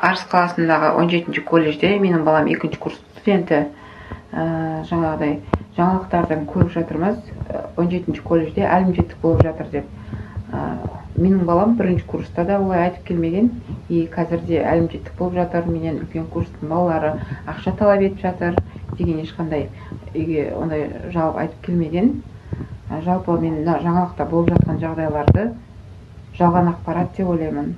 Арыс қаласындағы 17-ші колледжде менің балам 2-ші курс студенті. Жаңағыдай жаңалықтардан көріп жатырмыз. 17-ші колледжде әлімжеттік болып жатыр деп. Менің балам 1-ші курста да олай айтып келмеген. Қазірде әлімжеттік болып жатыр. Менен үлкен курстың балалары ақша талап етіп жатыр деген ешқандай үйге ондай жауап айтып келмеген. Жалпы мен жаңалықта болып жатқан жағдайларды жалған ақпарат деп ойлаймын.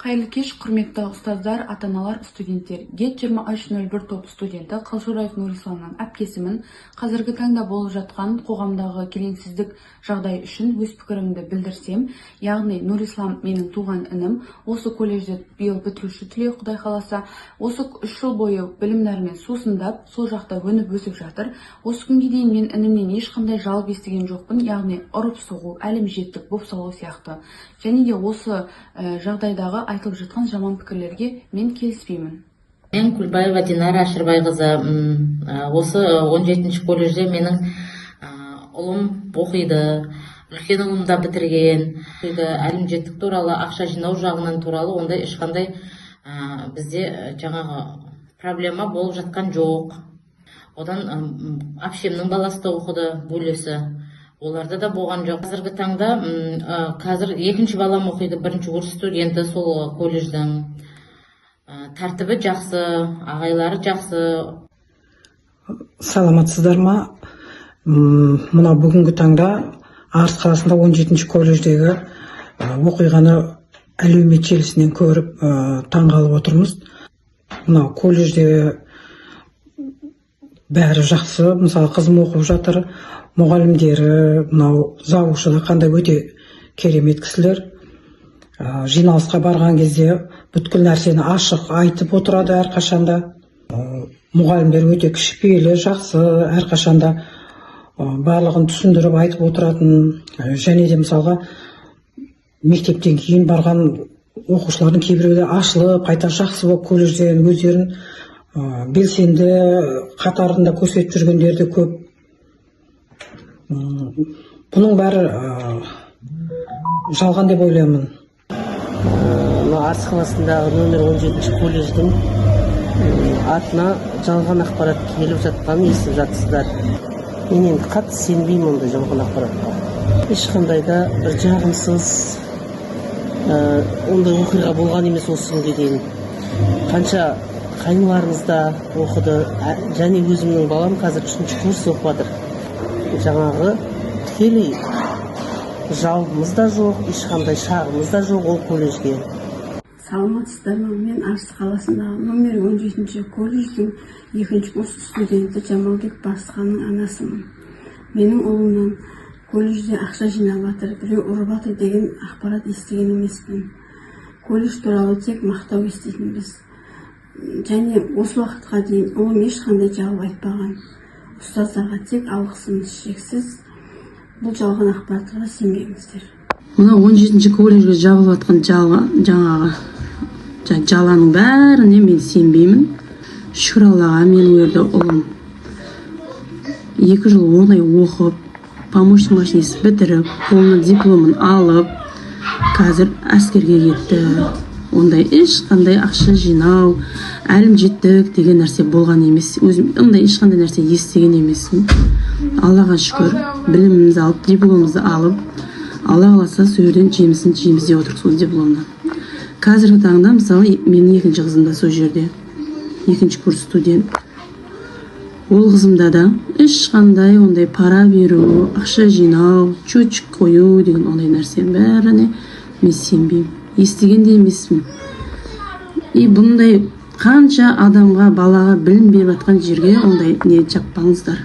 Қайырлы кеш, құрметті ұстаздар, ата-аналар, студенттер. ГЕТ 2301 топ студенті Қалшораев Нұрисламның әпкесімін қазіргі таңда болып жатқан қоғамдағы келеңсіздік жағдай үшін өз пікірімді білдірсем, яғни Нұрислам менің туған інім, осы колледжде биыл бітіруші түлей Құдай қаласа, осы 3 жыл бойы білімдерімен сусындап, сол жақта өніп өсіп жатыр. Осы күнге дейін мен інімнен ешқандай жалоб естіген жоқпын, яғни ұрып-соғу, әлімжеттік, бопсалау сияқты. Және де осы жағдайдағы айтылып жатқан жаман пікірлерге мен келіспеймін. Мен Күлбаева Динара Ашырбайқызы, осы 17-ші колледжде менің ұлым оқиды, үлкен ұлым да бітірген. Әлімжеттік туралы, ақша жинау жағынан туралы ондай ешқандай бізде жаңағы проблема болып жатқан жоқ. Одан әпшемнің баласы да оқыды, бөлесі. Оларда да болған жоқ. Қазіргі таңда қазір 2-ші балам оқиды, 1-ші курс студенті сол колледждің. Тәртібі жақсы, ағайлары жақсы. Саламатсыздар ма? Мына бүгінгі таңда Арыс қаласында 17-ші колледждегі оқиғаны әлеумет желісінен көріп таңғалып отырмыз. Мына колледжде бәрі жақсы, мысалы қызым оқып жатыр. Мұғалімдері, мынау завушыда қандай өте керемет кісілер. Жиналысқа барған кезде бүткіл нәрсені ашық айтып отырады әрқашанда. Мұғалімдер өте кішіпейілі, жақсы, әрқашанда барлығын түсіндіріп айтып отыратын. Және де мысалға мектептен кейін барған оқушылардың кейбіреулері ашылып, қайта жақсы болып колледжден өздерін белсенді қатарында көрсетіп жүргендері де көп. Бұның бәрі жалған деп ойлаймын. Арыс қаласындағы нөмір 17-ші колледждің атына жалған ақпарат келіп жатқанын естіп жатсыздар. Мен енді қатты сенбеймін ондай жалған ақпаратқа. Ешқандай да бір жағымсыз ондай оқиға болған емес осы күнге дейін. Қанша қайныларымыз да оқыды, және өзімнің балам қазір 3-ші курс оқып жатыр. Жаңағы тікелей жауабымыз да жоқ, ешқандай шағымыз да жоқ ол колледжге. Саламатсыздар ма? Мен Арыс қаласындағы нөмір 17-ші колледждің 2-ші курс студенті Жамалбек Басқаның анасымын. Менің ұлымнан колледжде ақша жинап жатыр, біреу ұрып жатыр деген ақпарат естіген емеспін. Колледж туралы тек мақтау еститінбіз. Және осы уақытқа дейін ұлым ешқандай жауап айтпаған. Ұстаздарға тек алғысымыз шексіз. Бұл жалған ақпараттарға сенбеңіздер. Мына 17-ші колледжге жабылып жатқан жаланың бәріне мен сенбеймін. Шүкір Аллаға, менің өрді ұлым 2 жыл оңай оқып, помощник машинист бітіріп, қолына дипломын алып, қазір әскерге кетті. Ондай ешқандай ақша жинау, әлімжеттік деген нәрсе болған емес. Өзім ондай ешқандай нәрсе естіген емеспін. Аллаға шүкір, білімімізді алып, дипломымызды алып, Алла қаласа сол жерден жемісін жейміз деп отырмыз сол дипломнан. Қазіргі таңда мысалы менің 2-ші қызым да сол жерде, 2-ші курс студент. Ол қызымда да ешқандай ондай пара беру, ақша жинау, счетчик қою деген ондай нәрсенің бәріне мен сенбеймін. Естіген де емеспін. Бұндай қанша адамға, балаға білім беріп жатқан жерге ондай не жаппаңыздар.